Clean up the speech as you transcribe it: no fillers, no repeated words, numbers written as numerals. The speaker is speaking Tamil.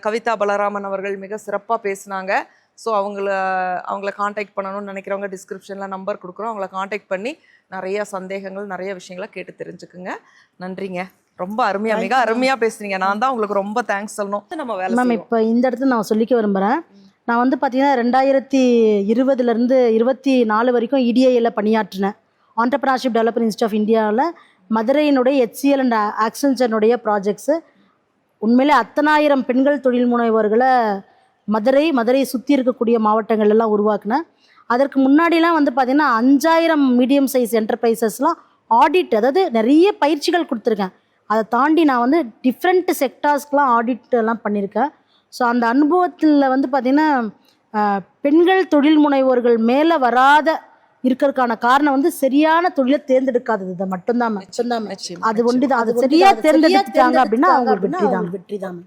கவிதா பலராமன் அவர்கள் மிக சிறப்பாக பேசினாங்க. ஸோ அவங்கள காண்டாக்ட் பண்ணணும்னு நினைக்கிறவங்க டிஸ்கிரிப்ஷனில் நம்பர் கொடுக்குறோம். அவங்கள காண்டாக்ட் பண்ணி நிறைய சந்தேகங்கள், நிறைய விஷயங்களை கேட்டு தெரிஞ்சுக்குங்க. நன்றிங்க. ரொம்ப அருமையாக, மிக அருமையாக பேசுறீங்க. நான் தான் உங்களுக்கு ரொம்ப தேங்க்ஸ் சொல்லணும். நம்ம வேலை மேம் இப்போ இந்த இடத்துல நான் சொல்லிக்க விரும்புகிறேன். நான் வந்து பார்த்தீங்கன்னா 2020 24 வரைக்கும் இடிஐயில் பணியாற்றினேன். ஆண்டர்பிரினர்ஷிப் டெவலப்மெண்ட் இன்ஸ்டியூட் ஆஃப் இந்தியாவில் மதுரையினுடைய HCL அண்ட் ஆக்சென்ச்சர்னுடைய ப்ராஜெக்ட்ஸு. உண்மையிலே அத்தனாயிரம் பெண்கள் தொழில் முனைவோர்களை மதுரை சுற்றி இருக்கக்கூடிய மாவட்டங்கள் எல்லாம் உருவாக்குனேன். அதற்கு முன்னாடிலாம் வந்து பார்த்திங்கன்னா 5000 மீடியம் சைஸ் என்டர்பிரைசஸ்லாம் ஆடிட், அதாவது நிறைய பயிற்சிகள் கொடுத்துருக்கேன். அதை தாண்டி நான் வந்து டிஃப்ரெண்ட் செக்டார்ஸ்க்கெலாம் ஆடிட் எல்லாம் பண்ணியிருக்கேன். ஸோ அந்த அனுபவத்தில் வந்து பார்த்திங்கன்னா பெண்கள் தொழில் முனைவோர்கள் மேலே வராத இருக்கிறதுக்கான காரணம் வந்து சரியான தொழிலை தேர்ந்தெடுக்காதது மட்டும்தான். அது ஒன்று தான். அது சரியாக தேர்ந்தெடுத்துட்டாங்க அப்படின்னா அவங்களுக்கு வெற்றி தான்.